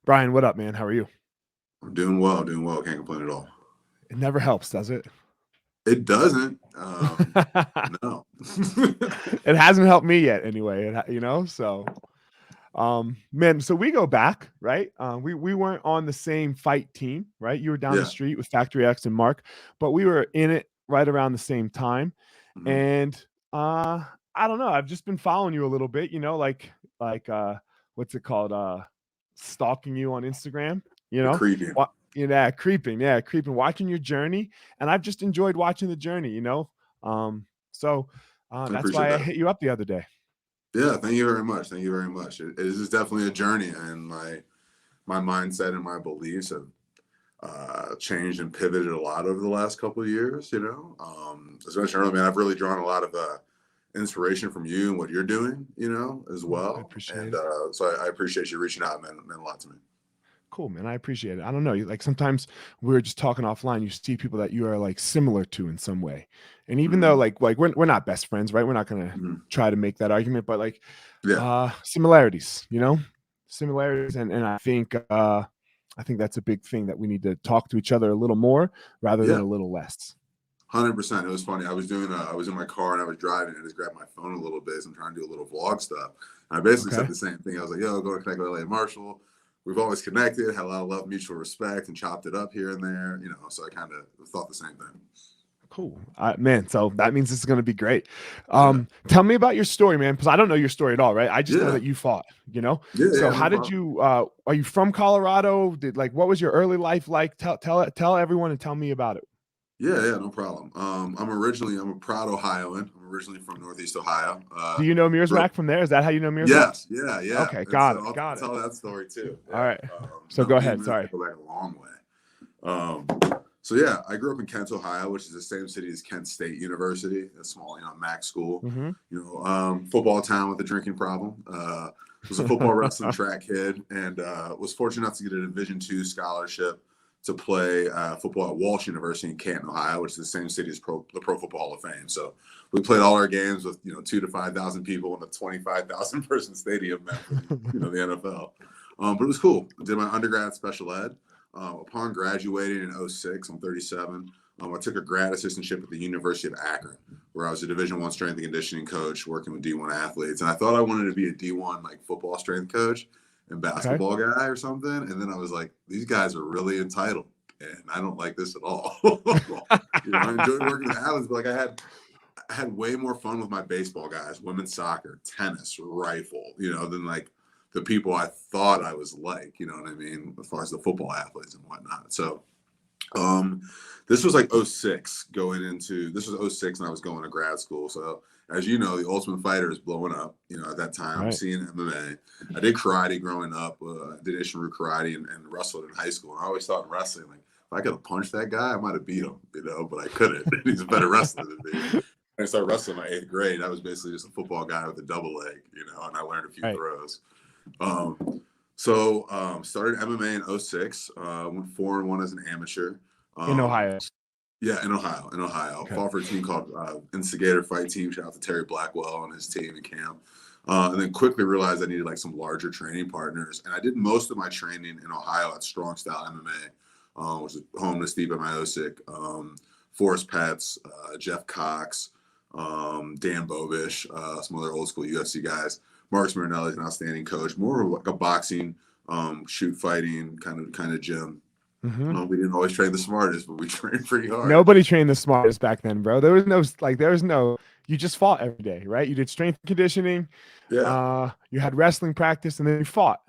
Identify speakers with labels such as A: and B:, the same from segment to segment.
A: Brian, what up, man? How are you?
B: I'm doing well, doing well. Can't complain at all.
A: It never helps, does it?
B: It doesn't. No.
A: It hasn't helped me yet, anyway. So man, so we go back, right? We weren't on the same fight team, right? You were down the
B: Yeah.
A: street with Factory X and Mark, but we were in it right around the same time.
B: Mhm.
A: And I don't know. I've just been following you a little bit, like what's it called? Stalking you on Instagram, you
B: The
A: know?
B: creeping.
A: What creeping, watching your journey. And I've just enjoyed watching the journey. So
B: I
A: that's
B: appreciate
A: why I
B: that.
A: hit you up the other day.
B: Yeah, thank you very much. Thank you very much. It is definitely a journey, and my mindset and my beliefs have changed and pivoted a lot over the last couple of years. Especially early, man. I've really drawn a lot of inspiration from you and what you're doing. As
A: I
B: well.
A: appreciate
B: And
A: it.
B: so I appreciate you reaching out, man. It meant a lot to me.
A: Cool, man. I appreciate it. I don't know. Like sometimes we were just talking offline. You see people that you are like similar to in some way, and even though
B: Mhm.
A: like we're not best friends, right? We're not gonna
B: Mhm.
A: try to make that argument, but like
B: Yeah.
A: similarities, similarities, and I think that's a big thing that we need to talk to each other a little more rather than
B: Yeah.
A: a little less.
B: 100%. It was funny. I was in my car and I was driving and I just grabbed my phone a little bit as I'm trying to do a little vlog stuff. And I basically said
A: Okay.
B: the same thing. I was like, yo, go to connect with LA Marshall. We've always connected, had a lot of love, mutual respect, and chopped it up here and there. So I kind of thought the same thing.
A: Cool. Man, so that means this is going to be great.
B: Yeah.
A: Tell me about your story, man, because I don't know your story at all, right? I just know
B: Yeah.
A: that you fought.
B: Yeah.
A: So
B: Yeah. No
A: how did
B: problem.
A: you are you from Colorado? What was your early life like? Tell everyone and tell me about it.
B: Yeah. Yeah. No problem. I'm a proud Ohioan. I'm originally from Northeast Ohio.
A: Do you know
B: Grew
A: Mearsmack from there? Is that how you know Mearsmack?
B: Yes. Yeah. Yeah.
A: Okay,
B: And
A: got
B: so
A: it.
B: I'll
A: Got it.
B: tell that story too.
A: All
B: Yeah.
A: right. So
B: No,
A: go
B: me and
A: ahead.
B: Miss
A: Sorry.
B: go back a long way. Um, so yeah, I grew up in Kent, Ohio, which is the same city as Kent State University, a small, Mac school.
A: Mm-hmm.
B: Football town with a drinking problem. Was a football, wrestling, track kid, and was fortunate enough to get a Division II scholarship to play football at Walsh University in Canton, Ohio, which is the same city as the Pro Football Hall of Fame. So we played all our games with 2 to 5,000 people in a 25,000 person stadium meant for the NFL. But it was cool. I did my undergrad special ed. Upon graduating in '06, I'm 37. I took a grad assistantship at the University of Akron, where I was a Division I strength and conditioning coach working with D1 athletes. And I thought I wanted to be a D1 like football strength coach and
A: Okay.
B: basketball guy or something. And then I was like, these guys are really entitled, and I don't like this at all. I enjoyed working with athletes, but like I had way more fun with my baseball guys, women's soccer, tennis, rifle, than like the people I thought I was like, you know what I mean, as far as the football athletes and whatnot. So um, this was like '06 this was '06 and I was going to grad school. So as you know, the Ultimate Fighter is blowing up, at that time. I'm
A: Right.
B: seeing MMA. I did karate growing up. I did Ishinru karate and wrestled in high school. And I always thought in wrestling, like, if I could have punched that guy, I might have beat him, but I couldn't. He's a better wrestler than me. I started wrestling in my 8th grade. I was basically just a football guy with a double leg, and I learned a few
A: Right.
B: throws. So started MMA in '06. Went 4-1 as an amateur.
A: In
B: Um,
A: Ohio.
B: yeah, in Ohio. In Ohio,
A: Okay.
B: fought for a team called Instigator Fight Team. Shout out to Terry Blackwell and his team in camp. And then quickly realized I needed like some larger training partners. And I did most of my training in Ohio at Strong Style MMA, which is home to Steve Miocic, Forrest Petz, Jeff Cox, Dan Bobish, some other old school UFC guys. Marcus Marinelli is an outstanding coach, more of like a boxing, shoot fighting kind of gym.
A: Mm-hmm.
B: We didn't always train the smartest, but we trained pretty hard.
A: Nobody trained the smartest back then, bro. There was no you just fought every day, right? You did strength and conditioning,
B: Yeah,
A: you had wrestling practice, and then you fought.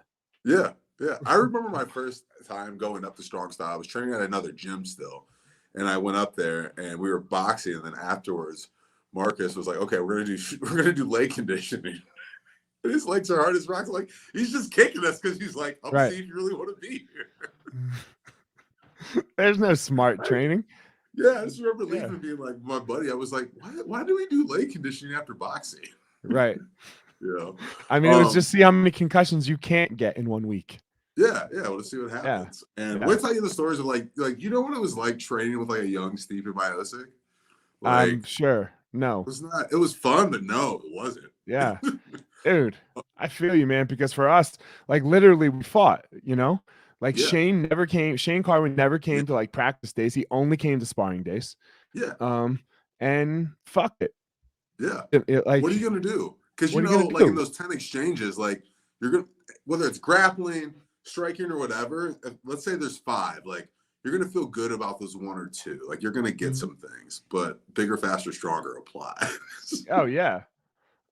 B: yeah, yeah. I remember my first time going up to Strong Style. I was training at another gym still, and I went up there and we were boxing. And then afterwards, Marcus was like, "Okay, we're gonna do leg conditioning." And his legs are hard as rocks. Like he's just kicking us because he's like, "I'm
A: Right.
B: seeing if you really want to be here."
A: There's no smart training.
B: Yeah, I just remember
A: Yeah.
B: leaving and being like, my buddy, I was like, why do we do leg conditioning after boxing?
A: Right.
B: You know?
A: I mean, it was just see how many concussions you can't get in 1 week.
B: Yeah, well, let's see what
A: Yeah.
B: happens. And
A: Yeah.
B: we'll tell you the stories of like what it was like training with like a young Steve Miocic? Like
A: I'm sure. No.
B: it was fun, but no, it wasn't.
A: Yeah. Dude, I feel you, man, because for us, like literally we fought. you know, like
B: Yeah.
A: Shane Carwin never
B: Yeah.
A: came to like practice days. He only came to sparring days.
B: Yeah.
A: And fuck it.
B: Yeah.
A: Like,
B: What are you going to do? Because,
A: what are you gonna
B: like in
A: do?
B: those 10 exchanges, like you're going to, whether it's grappling, striking, or whatever, let's say there's 5, like you're going to feel good about those 1 or 2. Like you're going to get some things, but bigger, faster, stronger apply.
A: Oh yeah.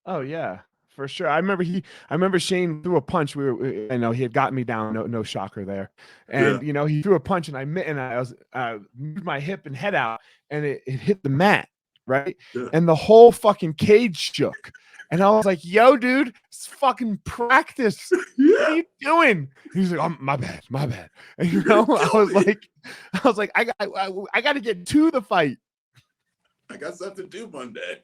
A: Oh yeah, for sure. I remember Shane threw a punch. I know he had gotten me down. No shocker there.
B: Yeah.
A: And he threw a punch, and I was moved my hip and head out, and it hit the mat, right?
B: Yeah.
A: And the whole fucking cage shook. And I was like, "Yo, dude, it's fucking practice.
B: Yeah.
A: What are you doing?" He was like, "Oh, my bad." And I was like, I got to get to the fight.
B: I got stuff to do Monday.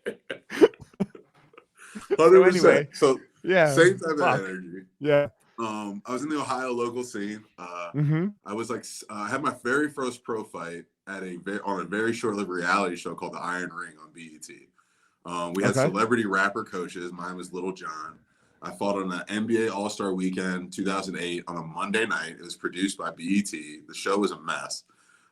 B: 100%.
A: So anyway,
B: so
A: yeah,
B: same type of energy.
A: Yeah.
B: I was in the Ohio local scene. I was like, I had my very first pro fight on a very short-lived reality show called The Iron Ring on BET. We had celebrity rapper coaches. Mine was Little John. I fought on the NBA All-Star Weekend 2008 on a Monday night. It was produced by BET. The show was a mess.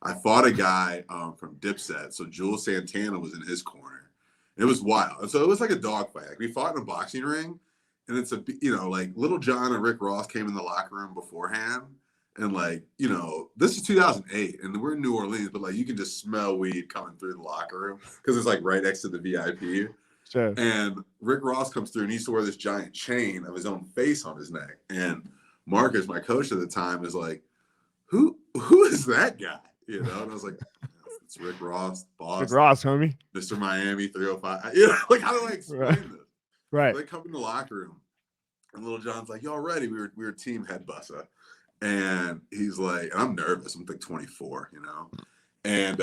B: I fought a guy from Dipset, so Jules Santana was in his corner. It was wild. And so it was like a dogfight. Like we fought in a boxing ring, and it's like Little John and Rick Ross came in the locker room beforehand. And like, this is 2008 and we're in New Orleans, but like you can just smell weed coming through the locker room because it's like right next to the VIP.
A: Sure.
B: And Rick Ross comes through and he used to wear this giant chain of his own face on his neck. And Marcus, my coach at the time, is like, who is that guy? And I was like, it's Rick Ross, boss.
A: Rick Ross, homie.
B: Mr. Miami 305. Like how do I explain this?
A: Right.
B: So they come in the locker room and Little John's like, y'all ready? We were team head bussa. And he's like, and I'm nervous. I'm like 24, And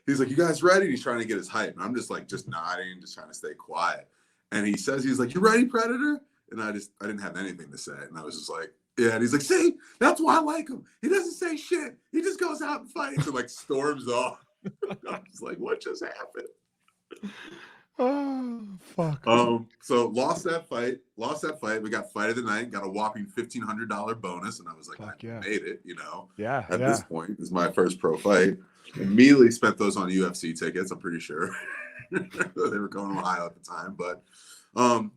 B: he's like, you guys ready? And he's trying to get his hype. And I'm just nodding, just trying to stay quiet. And he says, he's like, you ready, Predator? And I didn't have anything to say. And I was just like, yeah. And he's like, see, that's why I like him. He doesn't say shit. He just goes out and fights and like storms off. I'm just like, what just happened?
A: Oh, fuck.
B: So lost that fight. We got fight of the night, got a whopping $1,500 bonus. And I was like, I made it,
A: Yeah.
B: At this point, this is my first pro fight. Immediately spent those on UFC tickets, I'm pretty sure. They were going to Ohio at the time, but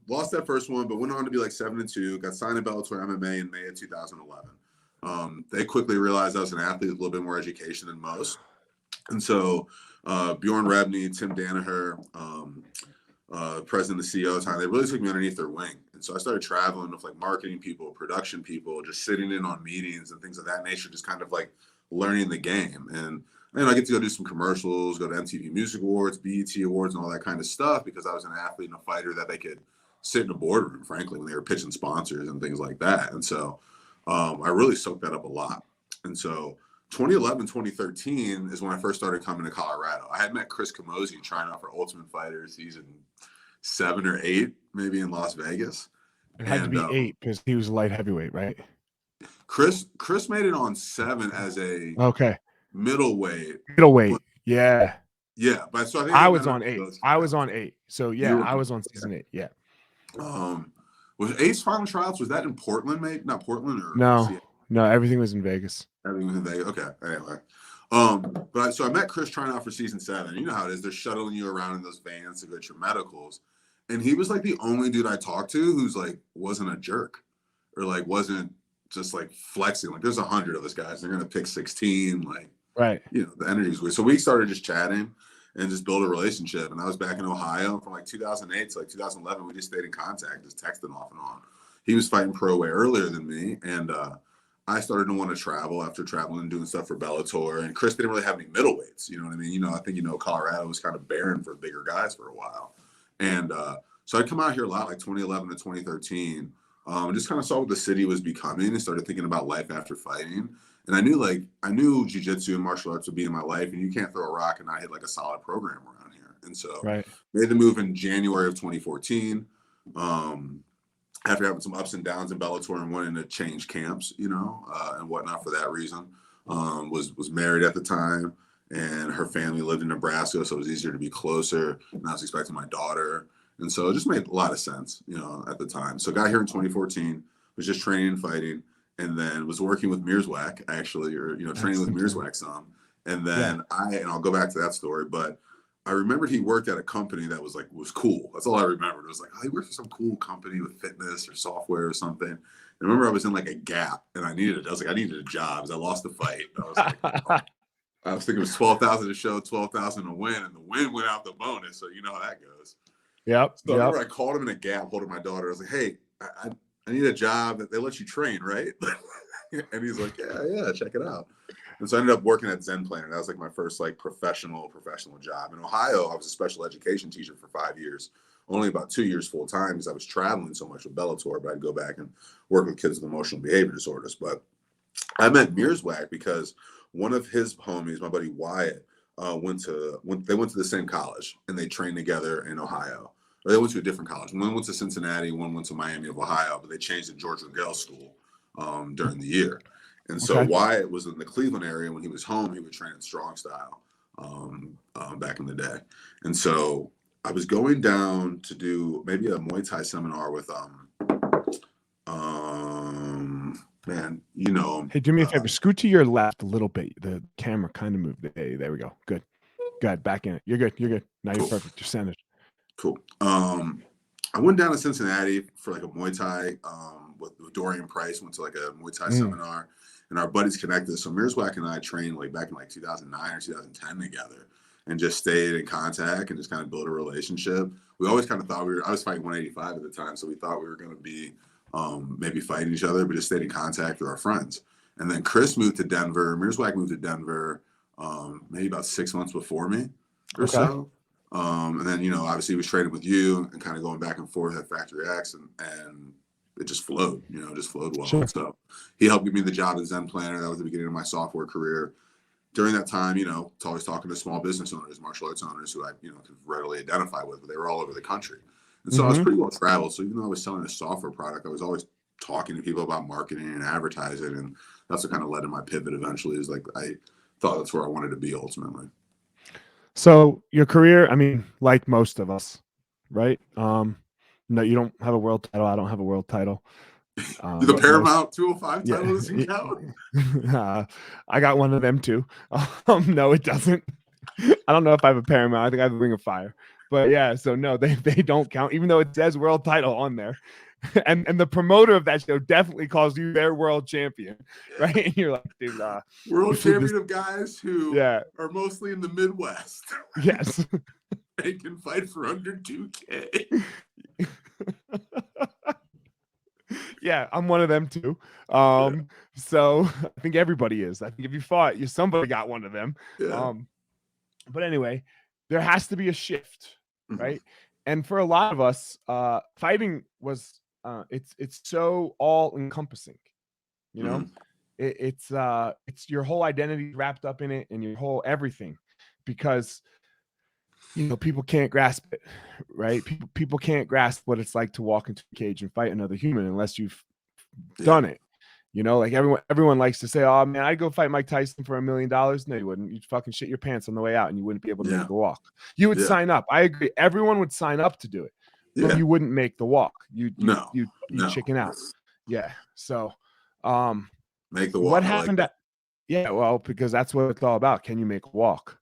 B: lost that first one, but went on to be like 7-2, got signed to Bellator MMA in May of 2011. They quickly realized I was an athlete with a little bit more education than most. And so Bjorn Rebney, Tim Danaher, president and CEO at the time, they really took me underneath their wing. And so I started traveling with like marketing people, production people, just sitting in on meetings and things of that nature, just kind of like learning the game. And I get to go do some commercials, go to MTV Music Awards, BET Awards, and all that kind of stuff because I was an athlete and a fighter that they could sit in a boardroom, frankly, when they were pitching sponsors and things like that. And so I really soaked that up a lot. And so 2011, 2013 is when I first started coming to Colorado. I had met Chris Camozzi trying out for Ultimate Fighter season 7 or 8, maybe in Las Vegas.
A: It had to be 8 because he was light heavyweight, right?
B: Chris made it on 7 as a middleweight.
A: Yeah.
B: Yeah, but so
A: I was on 8. I was on 8. So yeah, I was on season 8. Yeah.
B: Was 8's final tryouts? Was that in Portland, maybe? Not Portland, or
A: no, everything was in Vegas.
B: Everything was in Vegas. Okay. Anyway. But I met Chris trying out for season 7. You know how it is. They're shuttling you around in those vans to get your medicals. And he was like the only dude I talked to who's like wasn't a jerk or like wasn't just like flexing. Like there's 100 of us guys. They're gonna pick 16. Like
A: right.
B: The energy's weird. So we started just chatting and just build a relationship. And I was back in Ohio from like 2008 to like 2011. We just stayed in contact, just texting off and on. He was fighting pro way earlier than me, and I started to want to travel after traveling and doing stuff for Bellator. And Chris didn't really have any middleweights. You know what I mean? I think Colorado was kind of barren for bigger guys for a while. And so I'd come out here a lot, like 2011 to 2013, and just kind of saw what the city was becoming and started thinking about life after fighting. And I knew jiu-jitsu and martial arts would be in my life, and you can't throw a rock and not hit like a solid program around here. And so made the move in January of 2014. After having some ups and downs in Bellator and wanting to change camps, and whatnot for that reason, was married at the time, and her family lived in Nebraska, so it was easier to be closer. And I was expecting my daughter, and so it just made a lot of sense, at the time. So got here in 2014. was just training and fighting, and then was working with Mearswack actually, or training with Mearswack some. And then I'll go back to that story, but I remembered he worked at a company that was cool. That's all I remembered. It was like, oh, he worked for some cool company with fitness or software or something. And I remember I was in like a Gap, and I needed a job because I lost the fight. I was like, I was thinking it was 12,000 to show, 12,000 to win, and the win went out the bonus. So you know how that goes.
A: Yep.
B: So I remember I called him in a Gap, holding my daughter. I was like, hey, I need a job that they let you train, right? And he's like, yeah, check it out. And so I ended up working at Zen Planner. That was like my first professional job. In Ohio, I was a special education teacher for 5 years, only about 2 years full time because I was traveling so much with Bellator, but I'd go back and work with kids with emotional behavior disorders. But I met Mearswack because one of his homies, my buddy Wyatt, went to the same college, and they trained together in Ohio. Or they went to a different college. One went to Cincinnati, one went to Miami of Ohio, but they changed to Georgia Girls School during the year. And so Wyatt was in the Cleveland area. When he was home, he would train in strong style back in the day. And so I was going down to do maybe a Muay Thai seminar with man,
A: Hey, do me a favor. Scoot to your left a little bit. The camera kind of moved. Hey, there we go. Good. Back in it. You're good. Now you're perfect. You're centered.
B: Cool. I went down to Cincinnati for like a Muay Thai with Dorian Price. Went to like a Muay Thai seminar. And our buddies connected. So Mearswack and I trained back in 2009 or 2010 together, and just stayed in contact and just kind of built a relationship. We always kind of thought I was fighting 185 at the time, so we thought we were going to be maybe fighting each other, but just stayed in contact with our friends. And then Chris moved to Denver. Mearswack moved to Denver maybe about 6 months before me or so. And then, obviously he was training with you and kind of going back and forth at Factory X, and it just flowed, just flowed well.
A: Sure.
B: So he helped give me the job at Zen Planner. That was the beginning of my software career. During that time, it's always talking to small business owners, martial arts owners who I, could readily identify with, but they were all over the country. And so I was pretty well traveled. So even though I was selling a software product, I was always talking to people about marketing and advertising. And that's what kind of led to my pivot eventually, is I thought that's where I wanted to be ultimately.
A: So your career, I mean, like most of us, right? No, you don't have a world title. I don't have a world title.
B: The Paramount 205 title doesn't count?
A: I got one of them too. No, it doesn't. I don't know if I have a Paramount. I think I have a Ring of Fire. But yeah, so no, they don't count, even though it says world title on there. And the promoter of that show definitely calls you their world champion, right? And you're like, dude,
B: world champion of guys who
A: are
B: mostly in the Midwest.
A: Yes.
B: They can fight for under 2K.
A: Yeah, I'm one of them too. So I think everybody is. I think if you fought, somebody got one of them.
B: Yeah.
A: But anyway, there has to be a shift, right? And for a lot of us, fighting was it's so all encompassing, it's your whole identity wrapped up in it, and your whole everything, because people can't grasp it, right? People can't grasp what it's like to walk into a cage and fight another human unless you've done it. Like everyone likes to say, oh man, I'd go fight Mike Tyson for $1 million. No, you wouldn't. You'd fucking shit your pants on the way out, and you wouldn't be able to make the walk. You would sign up. I agree. Everyone would sign up to do it, but you wouldn't make the walk. You'd chicken out. Yeah. So,
B: make the walk.
A: What happened? Well, because that's what it's all about. Can you make a walk?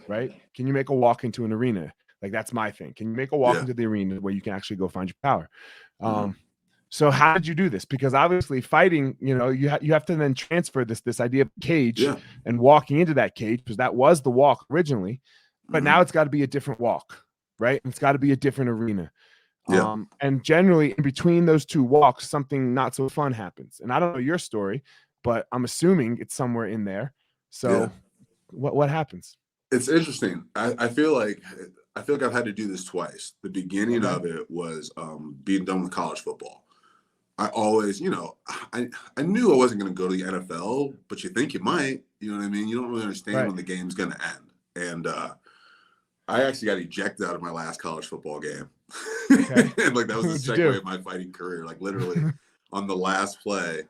A: Right? Can you make a walk into an arena? Like, that's my thing. Can you make a walk into the arena where you can actually go find your power? So how did you do this? Because obviously fighting, you have to then transfer this idea of cage and walking into that cage, because that was the walk originally, but now it's got to be a different walk, right? It's got to be a different arena. And generally in between those two walks, something not so fun happens. And I don't know your story, but I'm assuming it's somewhere in there. So what happens?
B: It's interesting. I feel like I've had to do this twice. The beginning of it was being done with college football. I always, I knew I wasn't going to go to the NFL, but you think you might. You know what I mean? You don't really understand when the game's going to end. And I actually got ejected out of my last college football game. And that was the segue of my fighting career. Literally on the last play,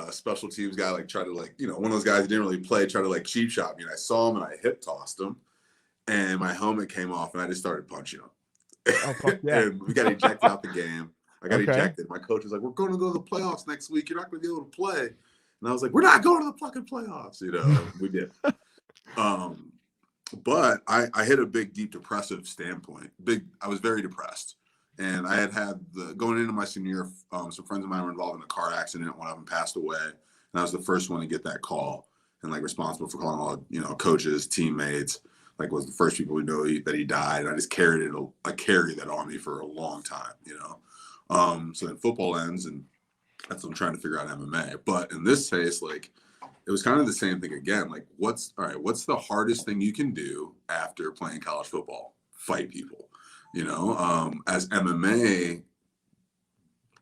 B: special teams guy tried to one of those guys who didn't really play tried to cheap shot me, and I saw him and I hip tossed him, and my helmet came off and I just started punching him.
A: Oh, fuck yeah.
B: And we got ejected out the game. I got ejected. My coach was like, "We're going to go to the playoffs next week. You're not going to be able to play." And I was like, "We're not going to the fucking playoffs." We did. But I hit a big, deep depressive standpoint. I was very depressed. And I had going into my senior year, some friends of mine were involved in a car accident. One of them passed away. And I was the first one to get that call and like responsible for calling all, coaches, teammates, like was the first people who know that he died. And I just carried that on me for a long time, So then football ends and that's what I'm trying to figure out MMA. But in this case, like, it was kind of the same thing again. Like, what's the hardest thing you can do after playing college football? Fight people, as MMA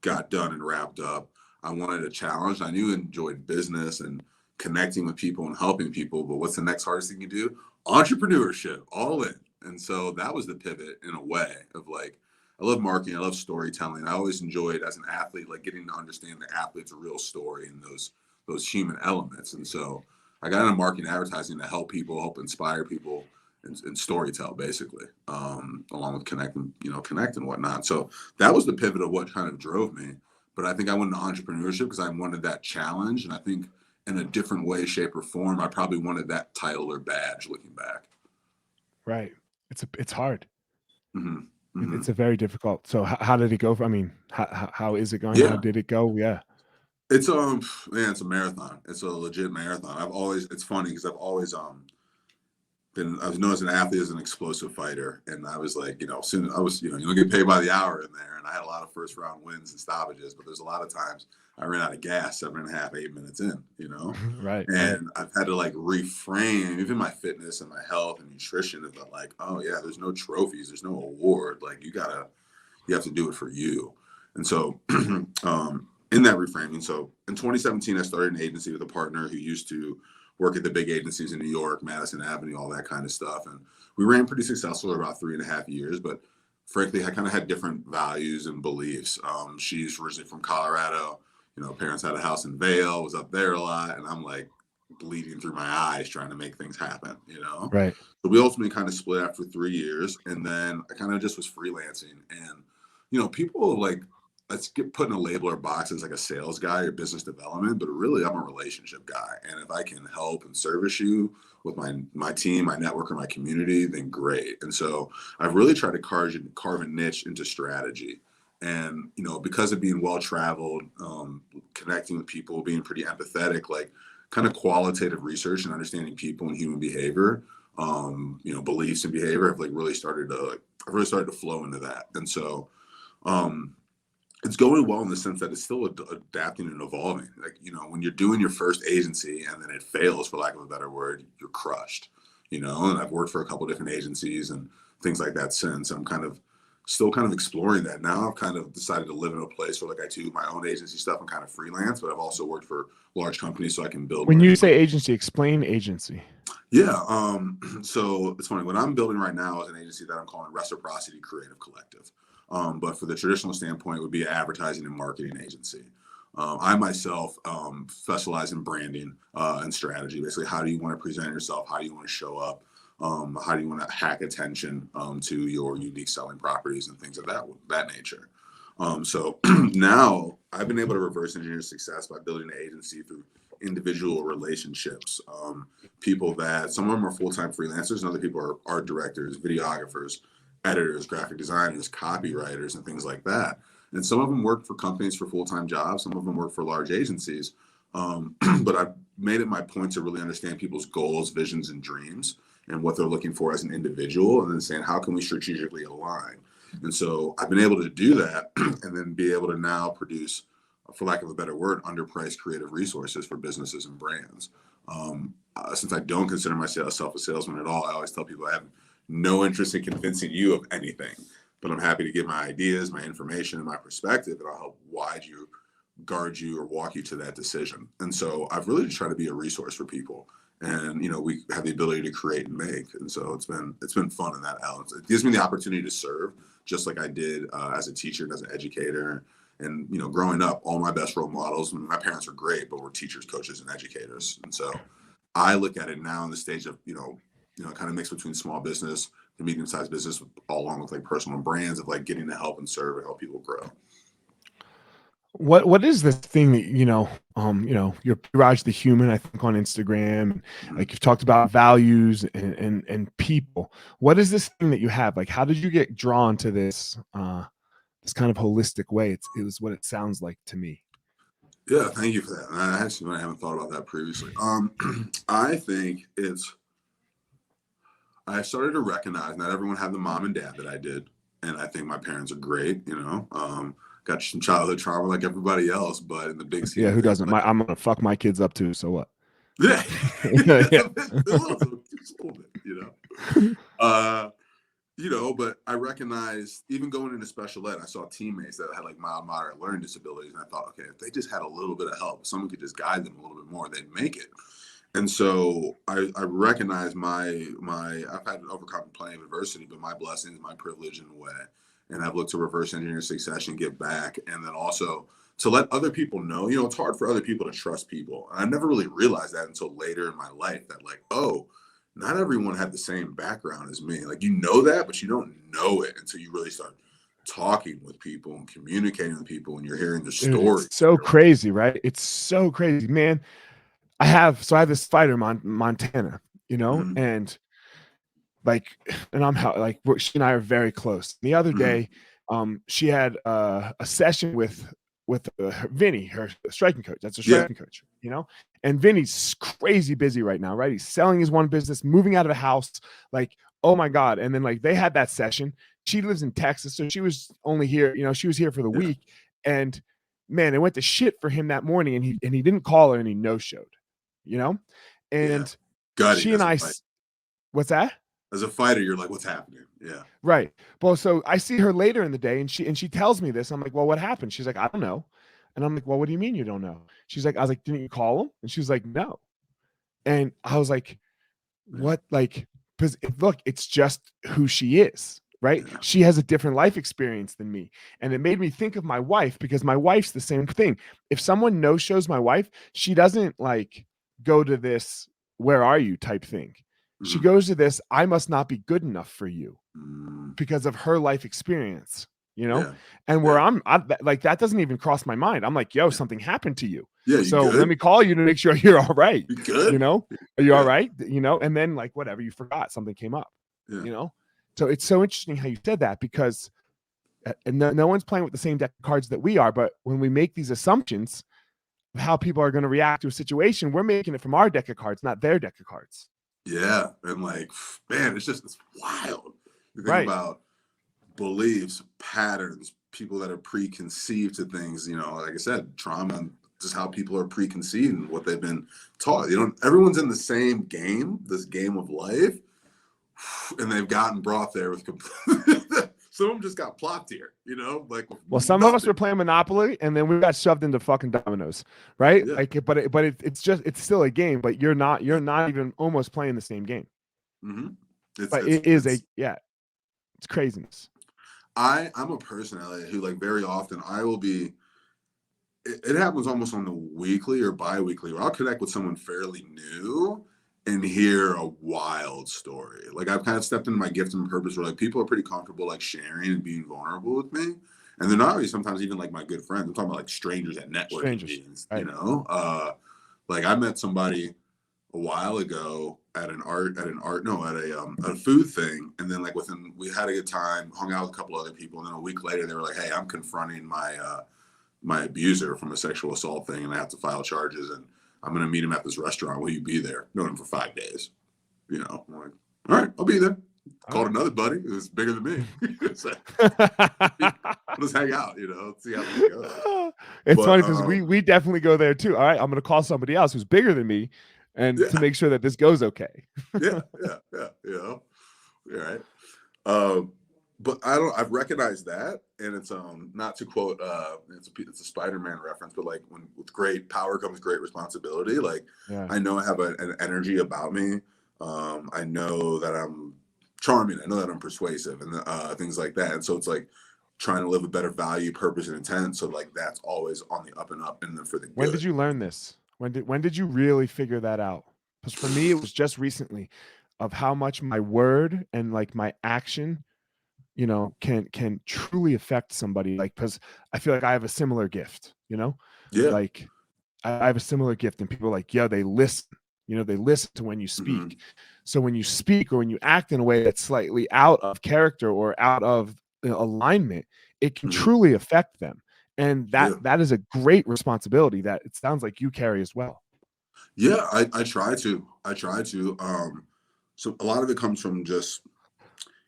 B: got done and wrapped up, I wanted a challenge. I knew I enjoyed business and connecting with people and helping people, but what's the next hardest thing you do? Entrepreneurship, all in. And so that was the pivot in a way of like, I love marketing. I love storytelling. I always enjoyed as an athlete, like getting to understand the athlete's real story and those human elements. And so I got into marketing and advertising to help people, help inspire people and storytell basically, along with connect and whatnot. So that was the pivot of what kind of drove me. But I think I went into entrepreneurship because I wanted that challenge. And I think in a different way, shape, or form, I probably wanted that title or badge looking back.
A: Right. It's hard.
B: Mm-hmm. Mm-hmm.
A: It's a very difficult. So how did it go? How is it going?
B: Yeah.
A: How did it go? Yeah.
B: It's it's a marathon. It's a legit marathon. It's funny because I've always I was known as an athlete, as an explosive fighter. And I was like, soon I was, you don't get paid by the hour in there. And I had a lot of first round wins and stoppages, but there's a lot of times I ran out of gas 7.5, 8 minutes in,
A: Right.
B: And I've had to like reframe even my fitness and my health and nutrition of like, oh yeah, there's no trophies. There's no award. Like you have to do it for you. And so, in that reframing, so in 2017, I started an agency with a partner who used to work at the big agencies in New York, Madison Avenue, all that kind of stuff. And we ran pretty successful for about 3.5 years, but frankly, I kind of had different values and beliefs. She's originally from Colorado, parents had a house in Vail, was up there a lot. And I'm like bleeding through my eyes trying to make things happen,
A: Right.
B: So we ultimately kind of split after 3 years. And then I kind of just was freelancing and, people like, let's get put in a label or box as like a sales guy or business development, but really I'm a relationship guy. And if I can help and service you with my team, my network, or my community, then great. And so I've really tried to carve a niche into strategy. And, because of being well-traveled, connecting with people, being pretty empathetic, like kind of qualitative research and understanding people and human behavior, beliefs and behavior, I've really started to flow into that. And so, it's going well in the sense that it's still adapting and evolving. Like, when you're doing your first agency and then it fails, for lack of a better word, you're crushed, and I've worked for a couple of different agencies and things like that since. I'm still exploring that. Now I've kind of decided to live in a place where I do my own agency stuff and kind of freelance, but I've also worked for large companies so I can build.
A: When you say agency, explain agency.
B: Yeah. So it's funny. What I'm building right now is an agency that I'm calling Reciprocity Creative Collective. But for the traditional standpoint, it would be an advertising and marketing agency. I myself specialize in branding and strategy. Basically, how do you want to present yourself? How do you want to show up? How do you want to hack attention to your unique selling properties and things of that nature? So now I've been able to reverse engineer success by building an agency through individual relationships. People that some of them are full-time freelancers and other people are art directors, videographers, editors, graphic designers, copywriters, and things like that. And some of them work for companies for full-time jobs. Some of them work for large agencies. But I've made it my point to really understand people's goals, visions, and dreams and what they're looking for as an individual, and then saying, how can we strategically align? And so I've been able to do that and then be able to now produce, for lack of a better word, underpriced creative resources for businesses and brands. Since I don't consider myself a salesman at all, I always tell people I have no interest in convincing you of anything, but I'm happy to give my ideas, my information, and my perspective, and I'll help guard you, or walk you to that decision. And so I've really just tried to be a resource for people. And, we have the ability to create and make. And so it's been fun in that element. It gives me the opportunity to serve, just like I did as a teacher and as an educator. And, growing up, all my best role models, my parents were great, but were teachers, coaches, and educators. And so I look at it now in the stage of, kind of mix between small business and medium-sized business, all along with personal brands of getting to help and serve and help people grow.
A: What is this thing that your Raj the Human, I think, on Instagram, like you've talked about values and people. What is this thing that you have? Like, how did you get drawn to this kind of holistic way? It was what it sounds like to me.
B: Yeah, thank you for that. I haven't thought about that previously. I think I started to recognize not everyone had the mom and dad that I did, and I think my parents are great. Got some childhood trauma like everybody else, but in the big scheme
A: Yeah,
B: of
A: who
B: things,
A: doesn't?
B: like
A: I'm gonna fuck my kids up too. So what?
B: yeah,
A: Yeah.
B: just a little bit. But I recognized even going into special ed, I saw teammates that had like mild, moderate learning disabilities, and I thought, okay, if they just had a little bit of help, if someone could just guide them a little bit more, they'd make it. And so I recognize I've had to overcome plenty of adversity, but my blessings, my privilege in a way. And I've looked to reverse engineer success and give back. And then also to let other people know, it's hard for other people to trust people. And I never really realized that until later in my life that like, oh, not everyone had the same background as me. Like, that, but you don't know it until you really start talking with people and communicating with people and you're hearing the
A: Dude,
B: stories.
A: it's so crazy, right? It's so crazy, man. I have this fighter, Montana,
B: Mm-hmm.
A: and like, and she and I are very close. The other
B: Mm-hmm.
A: day, she had a session with Vinny, her striking coach. That's her striking coach, and Vinny's crazy busy right now, right? He's selling his one business, moving out of the house, like, oh my God. And then like they had that session. She lives in Texas, so she was only here, she was here for the week. And man, it went to shit for him that morning, and he didn't call her, and he no-showed, and she and I, what's that?
B: As a fighter, you're like, what's happening? Yeah.
A: Right. Well, so I see her later in the day, and she tells me this. I'm like, well, what happened? She's like, I don't know. And I'm like, well, what do you mean you don't know? She's like, I was like, didn't you call him? And she's like, no. And I was like, what? Like, because look, it's just who she is, right?
B: Yeah.
A: She has a different life experience than me. And it made me think of my wife, because my wife's the same thing. If someone no shows my wife, she doesn't like go to this, where are you type thing. She goes to this, I must not be good enough for you, because of her life experience, and where I'm like, that doesn't even cross my mind. I'm like, yo, something happened to you. So let me call you to make sure you're all right.
B: You good?
A: Are you all right? And then like, whatever, you forgot, something came up, So it's so interesting how you said that, because no one's playing with the same deck of cards that we are. But when we make these assumptions of how people are going to react to a situation, we're making it from our deck of cards, not their deck of cards.
B: Yeah. And like, man, it's wild. You think about beliefs, patterns, people that are preconceived to things, like I said, trauma, just how people are preconceived and what they've been taught. Everyone's in the same game, this game of life, and they've gotten brought there with some of them just got plopped here, like,
A: well, some of us were playing Monopoly, and then we got shoved into fucking dominoes, right? Yeah. Like, it's still a game, but you're not even almost playing the same game. It's craziness.
B: I'm a personality who, like, very often I will be, it happens almost on the weekly or bi-weekly, where I'll connect with someone fairly new and hear a wild story. Like, I've kind of stepped into my gift and purpose where like people are pretty comfortable like sharing and being vulnerable with me. And they're not really sometimes even like my good friends. I'm talking about like strangers at networking meetings, right. Like I met somebody a while ago at a food thing. And then like we had a good time, hung out with a couple other people. And then a week later they were like, hey, I'm confronting my abuser from a sexual assault thing, and I have to file charges, and I'm going to meet him at this restaurant. Will you be there? Known him for 5 days. I'm like, all right, I'll be there. Called another buddy who's bigger than me. So, let's hang out, see how this goes.
A: It's funny because we definitely go there too. All right, I'm going to call somebody else who's bigger than me, and to make sure that this goes okay.
B: Yeah. All right. But I've recognized that, and it's not to quote it's a Spider-Man reference, but like when with great power comes great responsibility. Like I know I have an energy about me. I know that I'm charming. I know that I'm persuasive, and things like that. And so it's like trying to live a better value, purpose, and intent. So like that's always on the up and up, and then for the good.
A: When did you learn this? When did you really figure that out? Because for me, it was just recently, of how much my word and like my action you know, can truly affect somebody. Like, because I feel like I have a similar gift, you know,
B: Yeah.
A: like I have a similar gift, and people are like, yeah, they listen, you know, they listen to when you speak.
B: Mm-hmm.
A: So when you speak or when you act in a way that's slightly out of character or out of alignment, it can
B: Mm-hmm.
A: truly affect them. And
B: Yeah.
A: that is a great responsibility that it sounds like you carry as well.
B: Yeah, I try to. I try to. So a lot of it comes from just,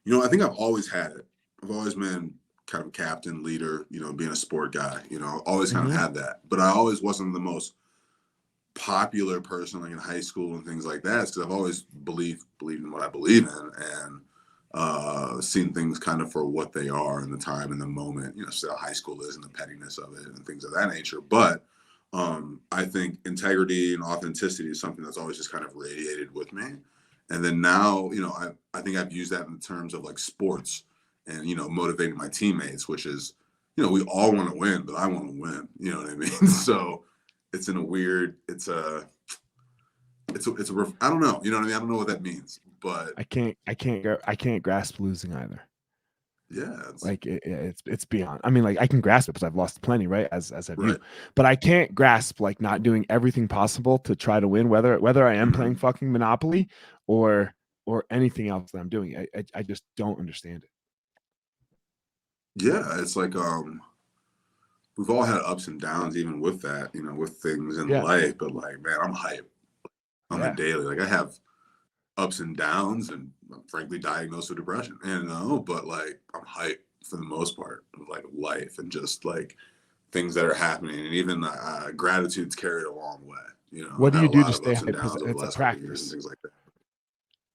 B: I think I've always had it. I've always been kind of captain, leader, being a sport guy, always kind of
A: Mm-hmm.
B: had that. But I always wasn't the most popular person like in high school and things like that, because I've always believed in what I believe in, and seen things kind of for what they are in the time and the moment, so how high school is and the pettiness of it and things of that nature. But I think integrity and authenticity is something that's always just kind of radiated with me. And then now, I think I've used that in terms of like sports and, motivating my teammates, which is, we all want to win, but I want to win. You know what I mean? So it's in a weird, I don't know. You know what I mean? I don't know what that means, but
A: I can't grasp losing either.
B: yeah,
A: Like it's beyond. I mean, like I can grasp it because I've lost plenty, right? As have you,
B: right.
A: but I can't grasp like not doing everything possible to try to win, whether I am playing fucking Monopoly or anything else that I'm doing. I just don't understand it.
B: Yeah, it's like we've all had ups and downs, even with that, with things in
A: Yeah,
B: life. But like, man, I'm hyped on the
A: yeah,
B: daily. Like I have ups and downs, and I'm frankly diagnosed with depression. But like I'm hyped for the most part of like life and just like things that are happening, and even gratitude's carried a long way.
A: What
B: I've
A: do
B: had
A: you
B: a
A: do
B: lot
A: to
B: of
A: stay
B: ups and
A: hyped? Because
B: downs over the
A: it's a
B: last couple of years and
A: practice.
B: things like that.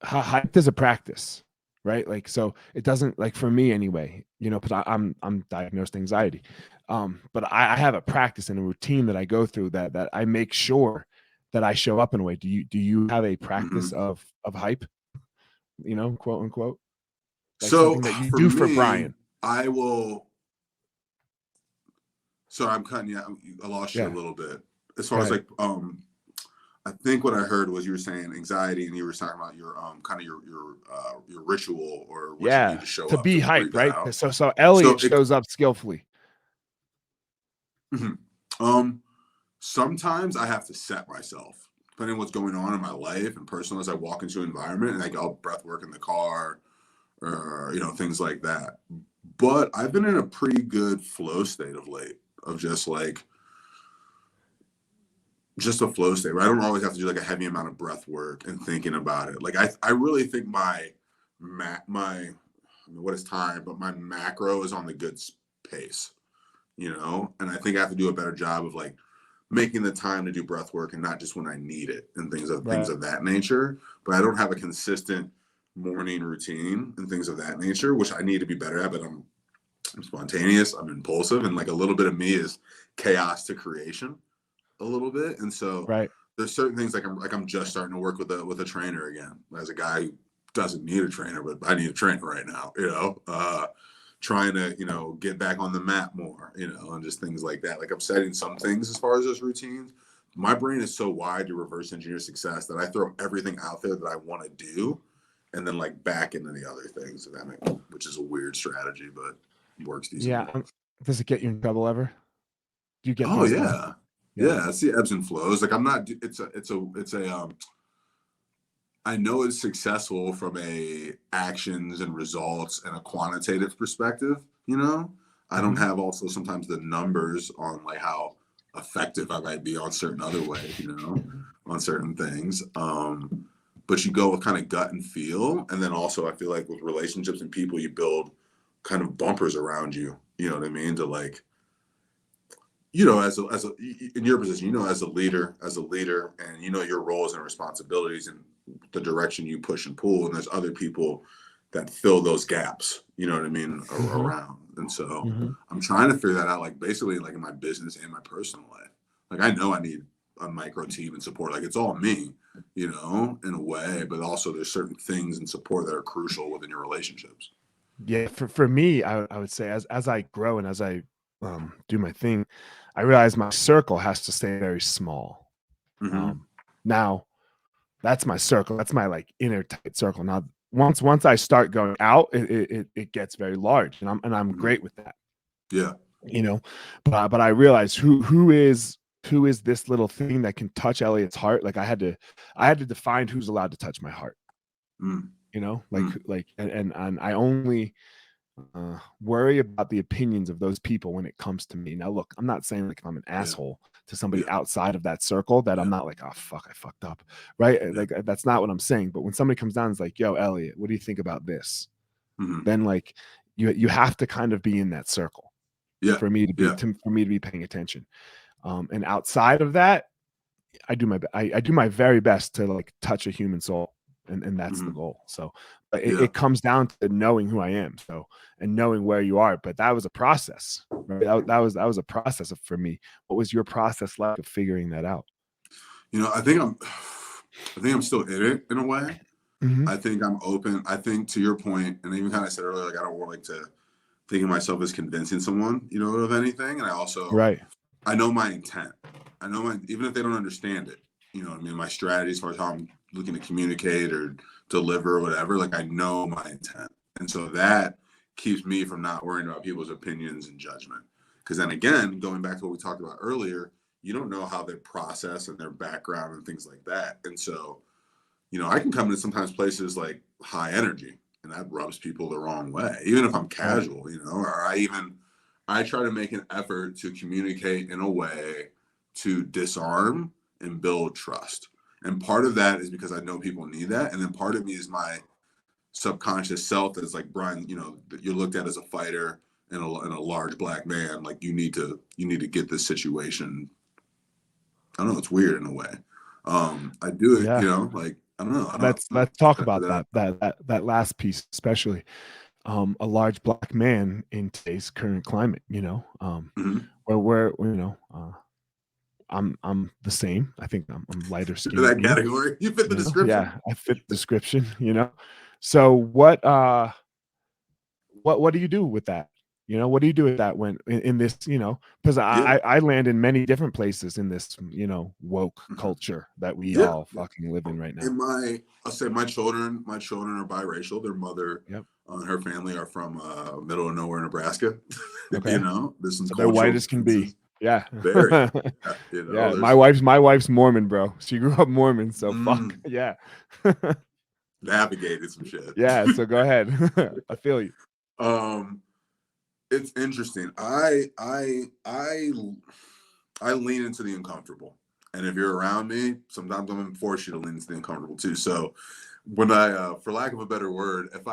A: Hyped is a practice, right? Like, so it doesn't, like for me anyway, because I'm diagnosed anxiety. But I have a practice and a routine that I go through that I make sure that I show up in a way. Do you have a practice
B: Mm-hmm.
A: of hype, quote unquote, like
B: So
A: something that you
B: for
A: do for
B: me,
A: Brian?
B: I will. Sorry, I'm cutting you. I lost you a
A: Yeah,
B: little bit. As far
A: go
B: as
A: ahead.
B: like, I think what I heard was you were saying anxiety, and you were talking about your kind of your ritual or what you do
A: Yeah,
B: to show
A: to
B: up
A: be
B: to breathe
A: hype,
B: that
A: right?
B: out.
A: So
B: So
A: Elliot
B: it,
A: shows up skillfully.
B: mhm. um, sometimes I have to set myself, depending on what's going on in my life and personal, as I walk into an environment, and I'll breath work in the car or things like that. But I've been in a pretty good flow state of late, of just a flow state where I don't always have to do like a heavy amount of breath work and thinking about it. Like I really think my what is time, but my macro is on the good pace, and I think I have to do a better job of like making the time to do breath work, and not just when I need it and things
A: Right.
B: of that nature. But I don't have a consistent morning routine and things of that nature, which I need to be better at. But I'm spontaneous, I'm impulsive, and like a little bit of me is chaos to creation a little bit. And so
A: Right.
B: there's certain things I'm just starting to work with a trainer again, as a guy who doesn't need a trainer, but I need a trainer right now, trying to, get back on the mat more, and just things like that. Like I'm setting some things as far as those routines. My brain is so wide to reverse engineer success that I throw everything out there that I want to do and then like back into the other things, which is a weird strategy, but works decently
A: Yeah.
B: well.
A: Does it get you in trouble ever? Do you get
B: Oh
A: drunk often?
B: yeah.
A: Yeah.
B: Yeah, I see ebbs and flows. Like I'm not. It's a. I know it's successful from a actions and results and a quantitative perspective. I don't
A: Mm-hmm.
B: have also sometimes the numbers on like how effective I might be on certain other ways. On certain things. But you go with kind of gut and feel, and then also I feel like with relationships and people, you build kind of bumpers around you. You know what I mean? To like as a in your position, as a leader, and your roles and responsibilities and the direction you push and pull, and there's other people that fill those gaps, you know what I mean,
A: Mm-hmm.
B: around. And so
A: Mm-hmm.
B: I'm trying to figure that out, like basically like in my business and my personal life. Like I know I need a micro team and support. Like it's all me, in a way, but also there's certain things and support that are crucial within your relationships.
A: Yeah, for me, I would say as I grow and as I do my thing, I realize my circle has to stay very small.
B: Mm-hmm.
A: Now that's my circle. That's my like inner tight circle. Now once I start going out, it gets very large, and I'm great with that.
B: Yeah.
A: You know, but I realized who is this little thing that can touch Elliot's heart. Like I had to define who's allowed to touch my heart. You know, like and I only worry about the opinions of those people when it comes to me. Now, look, I'm not saying like if I'm an asshole to somebody outside of that circle that I'm not like, oh fuck, I fucked up, right? Like that's not what I'm saying. But when somebody comes down and is like, yo, Elliot, what do you think about this? Then like you have to kind of be in that circle for me to be paying attention. And outside of that, I do my very best to like touch a human soul. And that's the goal. So it comes down to knowing who I am. So, and knowing where you are. But that was a process, right? That was a process for me. What was your process like of figuring that out?
B: You know, I think I'm still in it in a way. I think I'm open. I think to your point, and even kind of said earlier, like I don't want like to think of myself as convincing someone, you know, of anything. And I also, I know my intent. I know even if they don't understand it, you know what I mean? My strategy as far as how I'm looking to communicate or deliver or whatever, like I know my intent. And so that keeps me from not worrying about people's opinions and judgment. Because then again, going back to what we talked about earlier, you don't know how they process and their background and things like that. And so, you know, I can come into sometimes places like high energy and that rubs people the wrong way, even if I'm casual, you know, or I try to make an effort to communicate in a way to disarm and build trust. And part of that is because I know people need that. And then part of me is my subconscious self that's like, Brian, you know, you're looked at as a fighter and a large black man. Like you need to get this situation. I don't know. It's weird in a way. I do it, you know, like, I don't know.
A: Let's talk about that last piece, especially a large black man in today's current climate, you know, where you know, I'm the same. I think I'm lighter skinned.
B: That category. You fit the description.
A: Yeah, I fit the description, you know. So what do you do with that? You know, what do you do with that when in this, you know, because I land in many different places in this, you know, woke culture that we all fucking live in right now.
B: I'll say my children are biracial. Their mother and her family are from middle of nowhere, Nebraska.
A: Okay.
B: You know, there's some
A: so they're white as can be. Yeah.
B: Very. You know,
A: yeah. My wife's Mormon, bro. She grew up Mormon. So fuck. Yeah.
B: Navigated some shit.
A: Yeah. So go ahead. I feel you.
B: It's interesting. I lean into the uncomfortable. And if you're around me, sometimes I'm going to force you to lean into the uncomfortable too. So when I, for lack of a better word, if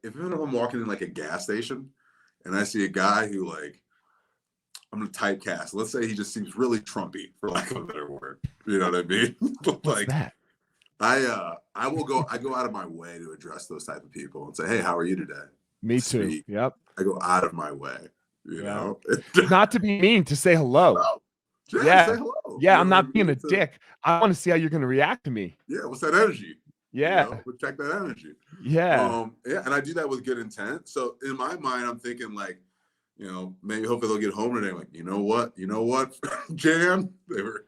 B: even if I'm walking in like a gas station and I see a guy who like, I'm going to typecast. Let's say he just seems really Trumpy, for lack of a better word. You know what I mean? Like
A: that?
B: I go out of my way to address those type of people and say, hey, how are you today?
A: Me too.
B: Speak.
A: Yep.
B: I go out of my way, you know?
A: Not to be mean, to say hello.
B: Yeah. Say hello.
A: Yeah, I'm not being a dick. I want to see how you're going to react to me.
B: Yeah, what's that energy?
A: Yeah.
B: You know, protect that energy.
A: Yeah.
B: And I do that with good intent. So in my mind, I'm thinking like, you know, maybe hopefully they'll get home today. Like, you know what, Jan, they were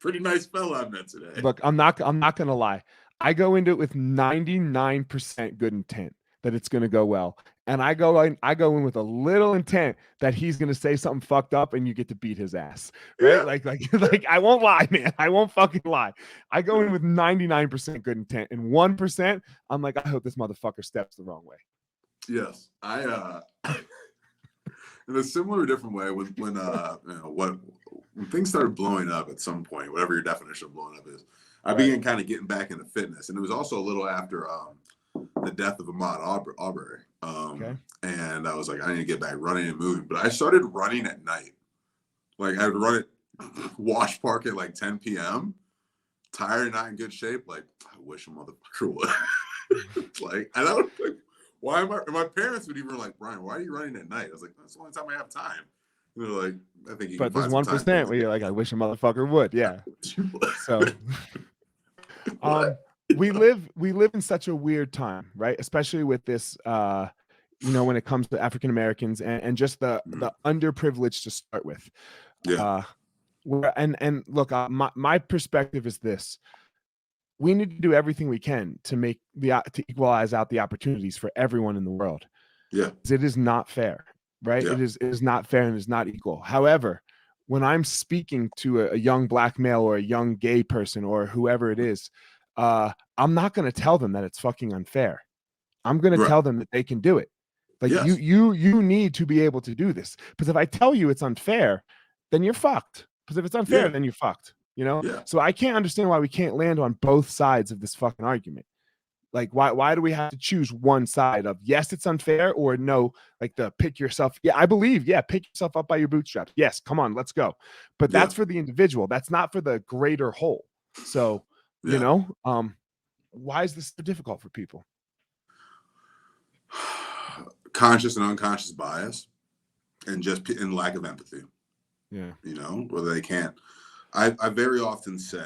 B: pretty nice fella I met today.
A: Look, I'm not gonna lie. I go into it with 99% good intent that it's gonna go well. And I go in with a little intent that he's gonna say something fucked up and you get to beat his ass. Right?
B: Yeah.
A: Like I won't lie, man. I won't fucking lie. I go in with 99% good intent and 1%, I'm like, I hope this motherfucker steps the wrong way.
B: Yes. In a similar different way when you know, when things started blowing up at some point, whatever your definition of blowing up is, I began kind of getting back into fitness. And it was also a little after the death of Ahmaud Arbery. And I was like, I need to get back running and moving. But I started running at night. Like I would run at Wash Park at like 10 p.m. Tired and not in good shape. Like, I wish a motherfucker would. Like, and I was like, why am I? And my parents would even like, Brian, why are you running at night? I was like, that's the only time I have time. And they're like, I think you can. But
A: there's 1% where you're like, I wish a motherfucker would. Yeah. So, we live in such a weird time, right? Especially with this, you know, when it comes to African Americans and just the underprivileged to start with.
B: Yeah.
A: And look, my perspective is this: we need to do everything we can to to equalize out the opportunities for everyone in the world.
B: Yeah.
A: It is not fair, right?
B: Yeah.
A: It is not fair and is not equal. However, when I'm speaking to a young black male or a young gay person or whoever it is, I'm not going to tell them that it's fucking unfair. I'm going to tell them that they can do it. Like you need to be able to do this, because if I tell you it's unfair, then you're fucked. Because if it's unfair, then you're fucked. You know?
B: Yeah.
A: So I can't understand why we can't land on both sides of this fucking argument. Like, why do we have to choose one side of yes, it's unfair, or no, like the pick yourself? Yeah, I believe, pick yourself up by your bootstraps. Yes, come on, let's go. But that's for the individual. That's not for the greater whole. So, you know, why is this so difficult for people?
B: Conscious and unconscious bias, and just in lack of empathy.
A: Yeah.
B: You know, whether they can't. I very often say,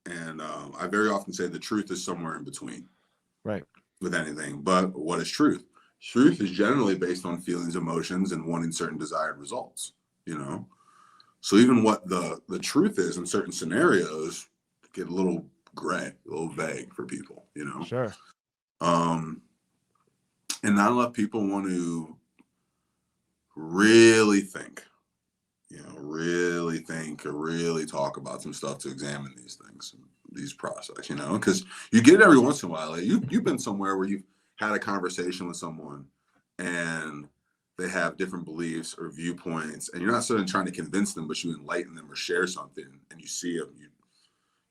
B: the truth is somewhere in between.
A: Right.
B: With anything. But what is truth? Truth is generally based on feelings, emotions, and wanting certain desired results, you know? So even what the truth is in certain scenarios get a little gray, a little vague for people, you know?
A: Sure.
B: And not enough people want to really think, really think or really talk about some stuff to examine these things, these process, you know, because you get it every once in a while. Like you've been somewhere where you've had a conversation with someone and they have different beliefs or viewpoints, and you're not sort of trying to convince them, but you enlighten them or share something, and you see them,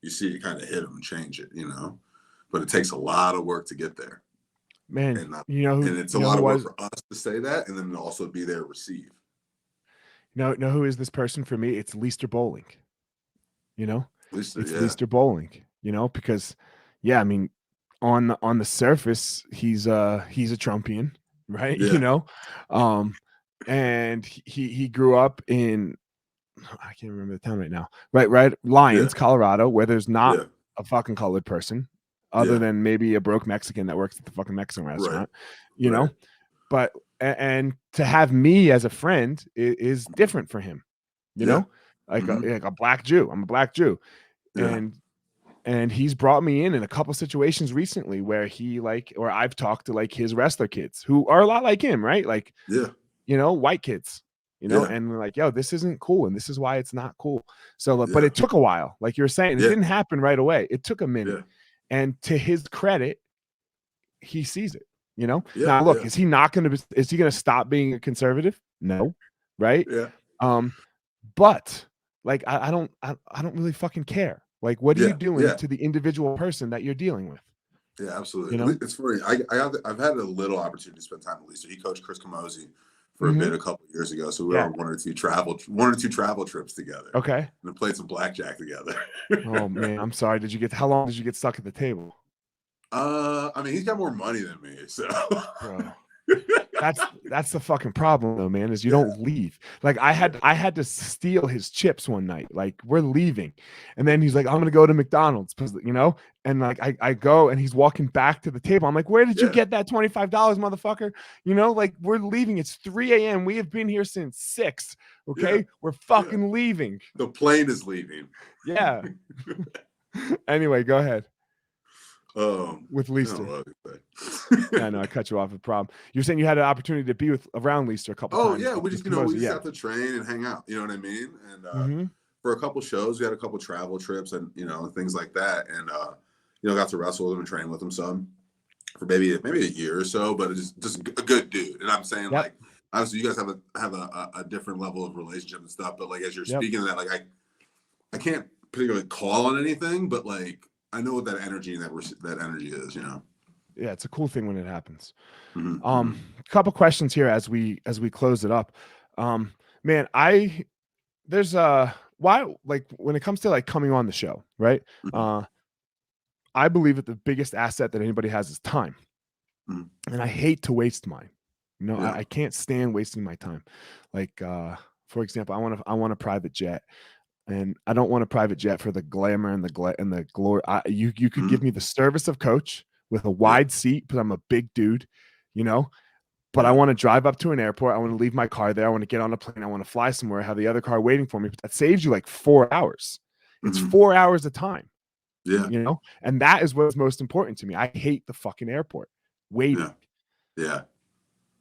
B: you see it kind of hit them and change it, you know. But it takes a lot of work to get there,
A: man.
B: and
A: and
B: it's a lot of work for us to say that, and then also be there to receive.
A: Know who is this person for me? It's Leicester Bowling. You know,
B: Leicester,
A: it's Leicester Bowling. You know, because I mean, on the surface, he's a Trumpian, right?
B: Yeah.
A: You know, and he grew up in, I can't remember the town right now. Right, Lyons, Colorado, where there's not a fucking colored person, other than maybe a broke Mexican that works at the fucking Mexican restaurant. You know, but and to have me as a friend is different for him. You know, like a black Jew. I'm a black Jew, and he's brought me in a couple situations recently where or I've talked to like his wrestler kids who are a lot like him, right? Like, you know, white kids, you know, and we're like, yo, this isn't cool, and this is why it's not cool. So, but it took a while, like you're saying, it didn't happen right away. It took a minute, and to his credit, he sees it. You know, now look, is he going to stop being a conservative? No, right? But like, I don't really fucking care. Like, what are you doing to the individual person that you're dealing with?
B: Yeah, absolutely.
A: You know?
B: It's funny. I've had a little opportunity to spend time with Lisa. He coached Chris Camozzi for a bit a couple of years ago. So we were on one or two travel trips together.
A: Okay.
B: And played some blackjack together.
A: Oh man, I'm sorry. How long did you get stuck at the table?
B: I mean, he's got more money than me, so.
A: Bro. That's the fucking problem though, man, is you don't leave. Like I had to steal his chips one night. Like we're leaving. And then he's like, I'm gonna go to McDonald's, you know, and like I go and he's walking back to the table. I'm like, where did you get that $25, motherfucker? You know, like we're leaving. It's 3 a.m. We have been here since 6. Okay, we're fucking leaving.
B: The plane is leaving.
A: Yeah. Anyway, go ahead. With Leicester. I know I cut you off with a problem. You're saying you had an opportunity to be around Leicester a couple times.
B: Oh yeah, we just have to train and hang out. You know what I mean? And for a couple shows, we had a couple travel trips and things like that. And got to wrestle with him and train with him some for maybe a year or so. But it's just a good dude. And I'm saying like obviously you guys have a different level of relationship and stuff. But like as you're speaking of that, like I can't particularly call on anything, but like. I know what that energy is, you know.
A: Yeah, it's a cool thing when it happens. A couple questions here as we close it up. Man, there's why, like when it comes to like coming on the show, right? I believe that the biggest asset that anybody has is time, and I hate to waste mine. You know, I can't stand wasting my time. Like, for example, I want a private jet. And I don't want a private jet for the glamour and the glory. You could give me the service of coach with a wide seat, because I'm a big dude, you know. But I want to drive up to an airport. I want to leave my car there. I want to get on a plane. I want to fly somewhere. Have the other car waiting for me. But that saves you like 4 hours. It's 4 hours of time.
B: Yeah.
A: you know, and that is what's most important to me. I hate the fucking airport waiting.
B: Yeah.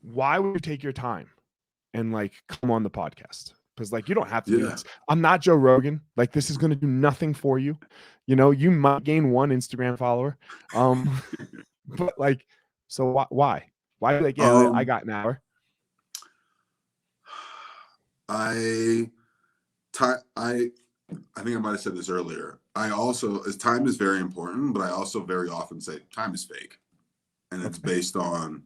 A: Why would you take your time and like come on the podcast? Because like you don't have to do
B: Yeah.
A: this. I'm not Joe Rogan. Like this is going to do nothing for you. You know, you might gain one Instagram follower. But like, so why? Why like, yeah, I got an hour.
B: I think I might have said this earlier. I also, as time is very important, but I also very often say time is fake, and it's based on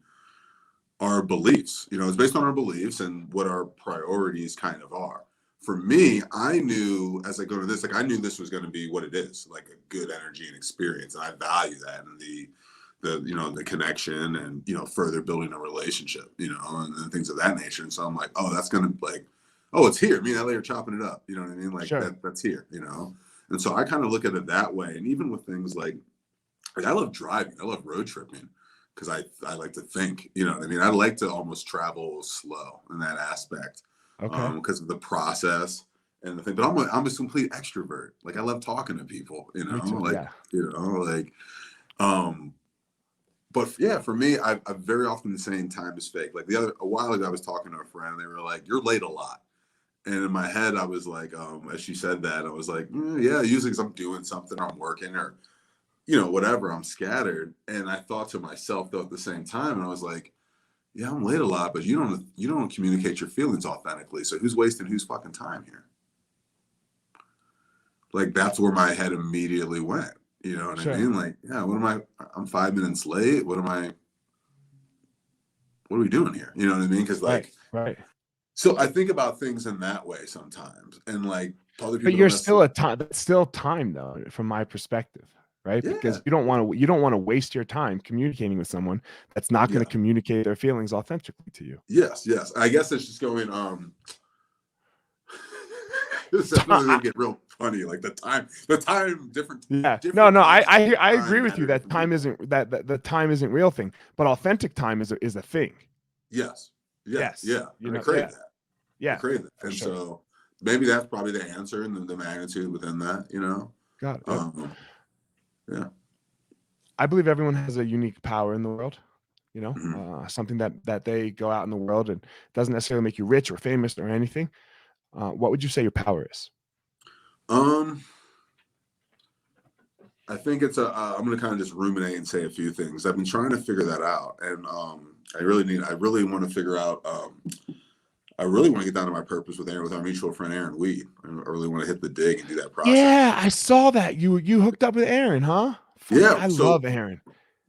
B: our beliefs. You know, it's based on our beliefs and what our priorities kind of are. For me, I knew as I go to this, like I knew this was going to be what it is, like a good energy and experience, and I value that and the you know, the connection and, you know, further building a relationship, you know, and things of that nature. And so I'm like, oh, that's gonna like, oh, it's here. Me and Ellie are chopping it up. You know what I mean? Like
A: Sure.
B: that's here, you know? And so I kind of look at it that way. And even with things like I love driving, I love road tripping because I like to think, you know what I mean? I like to almost travel slow in that aspect.
A: Okay.
B: Because of the process and the thing. But I'm a complete extrovert. Like I love talking to people, you know,
A: Me too,
B: like,
A: yeah.
B: you know, like, but yeah, for me, I'm very often saying time is fake. Like a while ago, I was talking to a friend, and they were like, "You're late a lot." And in my head, I was like, as she said that, I was like, "Yeah, usually because I'm doing something, I'm working, or you know, whatever. I'm scattered." And I thought to myself though at the same time, and I was like, "Yeah, I'm late a lot, but you don't communicate your feelings authentically. So who's wasting whose fucking time here?" Like that's where my head immediately went. You know what I mean? Like, yeah, what am I? I'm 5 minutes late. What are we doing here? You know what I mean? Because like,
A: right.
B: So I think about things in that way sometimes, and like other people
A: But you're
B: don't
A: still
B: necessarily.
A: a time. That's still time though, from my perspective, right?
B: Yeah,
A: Because you don't want to waste your time communicating with someone that's not going to communicate their feelings authentically to you.
B: Yes. I guess it's just going. This definitely will get real funny. Like the time different.
A: Yeah.
B: Different
A: No. I
B: time
A: agree with you that time
B: people.
A: isn't that the time isn't real thing, but authentic time is a thing.
B: Yes.
A: Yes.
B: Yeah.
A: You
B: And I
A: know.
B: crave
A: Yeah.
B: that.
A: Yeah.
B: I crave that. And
A: Sure.
B: so maybe that's probably the answer and the magnitude within that. You know.
A: Got it. Yep.
B: Yeah.
A: I believe everyone has a unique power in the world. You know,
B: Mm-hmm.
A: something that they go out in the world and doesn't necessarily make you rich or famous or anything. What would you say your power is?
B: I think it's I'm going to kind of just ruminate and say a few things. I've been trying to figure that out, and I really want to figure out. I really want to get down to my purpose with our mutual friend Aaron Weed. I really want to hit the dig and do that process.
A: Yeah, I saw that you hooked up with Aaron, huh? Fuck
B: Yeah,
A: I
B: so
A: love Aaron.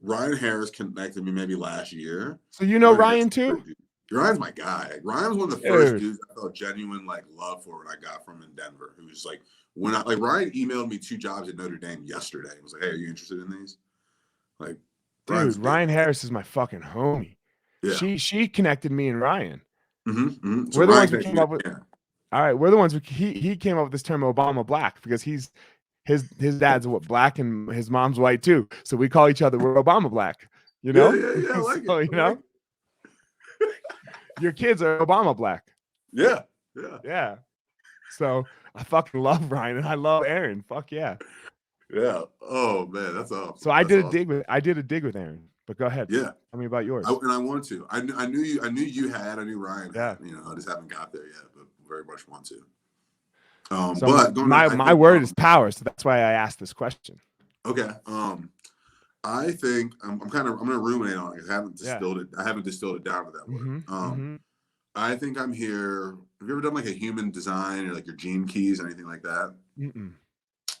B: Ryan Harris connected me maybe last year.
A: So you know
B: Harris
A: Ryan too?
B: Ryan's my guy. Ryan's one of the first
A: Dude.
B: dudes I felt genuine like love for when I got from in Denver. Who was like when I like Ryan emailed me 2 jobs at Notre Dame yesterday. He was like, "Hey, are you interested in these?" Like,
A: Dude, Ryan Harris is my fucking homie.
B: Yeah.
A: She connected me and Ryan.
B: So
A: We're the ones
B: Ryan
A: who came up with. All right, we're the ones who he came up with this term Obama Black because his dad's what black and his mom's white too. So we call each other we're Obama Black. You know?
B: Yeah. I like
A: So,
B: it.
A: you know, your kids are Obama Black.
B: Yeah.
A: So I fucking love Ryan and I love Aaron. Fuck yeah.
B: Yeah. Oh man, that's awesome.
A: So I did a dig with Aaron. But go ahead.
B: Yeah.
A: Tell me about yours.
B: And I want to. I knew Ryan
A: Yeah.
B: had. You know, I just haven't got there yet, but very much want to.
A: So
B: but
A: my word is power, so that's why I asked this question.
B: Okay. I think I'm gonna ruminate on it. I haven't distilled it down to that word. I think I'm here. Have you ever done like a human design or like your gene keys or anything like that?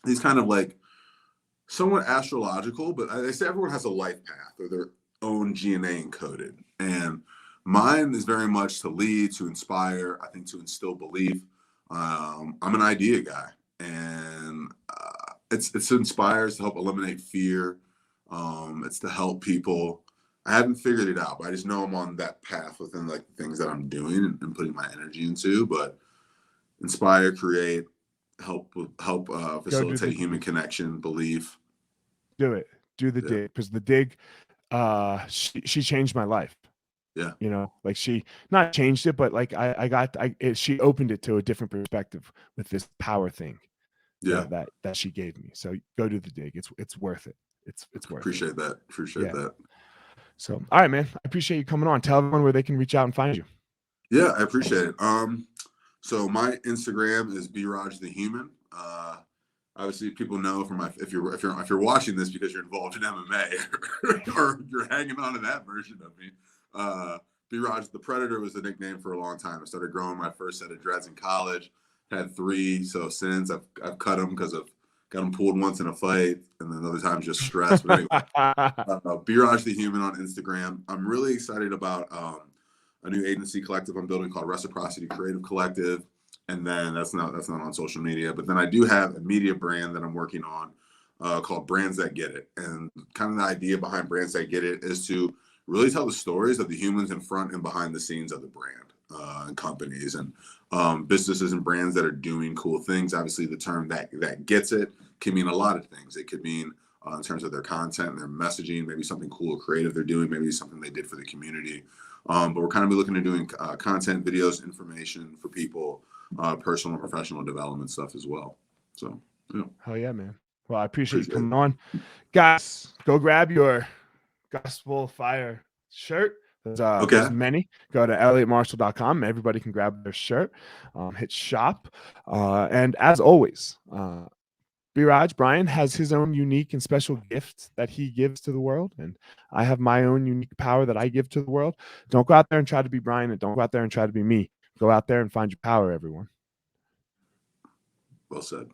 B: These kind of like somewhat astrological, but they say everyone has a life path or their own DNA encoded. And mine is very much to lead, to inspire, I think to instill belief. I'm an idea guy, and it's inspires to help eliminate fear. It's to help people. I haven't figured it out, but I just know I'm on that path within like the things that I'm doing and putting my energy into. But inspire, create, help facilitate human connection, belief.
A: Do it. Do the dig, because the dig, she changed my life.
B: Yeah.
A: You know, like she not changed it, but like she opened it to a different perspective with this power thing.
B: Yeah.
A: that she gave me. So go do the dig. It's worth it. It's worth
B: Appreciate
A: it.
B: that. Appreciate that.
A: So, all right, man. I appreciate you coming on. Tell everyone where they can reach out and find you.
B: Yeah, I appreciate it. So my Instagram is braj the human. Obviously, people know from my if you're watching this because you're involved in MMA or you're hanging on to that version of me. Braj the Predator was the nickname for a long time. I started growing my first set of dreads in college. Had 3, so since I've cut them because I've got them pulled once in a fight, and then other times just stress. But anyway, Braj the human on Instagram. I'm really excited about a new agency collective I'm building called Reciprocity Creative Collective. And then that's not on social media. But then I do have a media brand that I'm working on called Brands That Get It. And kind of the idea behind Brands That Get It is to really tell the stories of the humans in front and behind the scenes of the brand and companies and businesses and brands that are doing cool things. Obviously, the term that gets it can mean a lot of things. It could mean in terms of their content and their messaging, maybe something cool or creative they're doing, maybe something they did for the community. But we're kind of looking at doing content, videos, information for people, personal and professional development stuff as well. So, yeah.
A: Hell yeah, man. Well, I appreciate you coming on. Guys, go grab your Gospel Fire shirt. There's many. Go to elliottmarshall.com. Everybody can grab their shirt. Hit shop. And as always, Braj, Brian, has his own unique and special gift that he gives to the world. And I have my own unique power that I give to the world. Don't go out there and try to be Brian, and don't go out there and try to be me. Go out there and find your power, everyone.
B: Well said.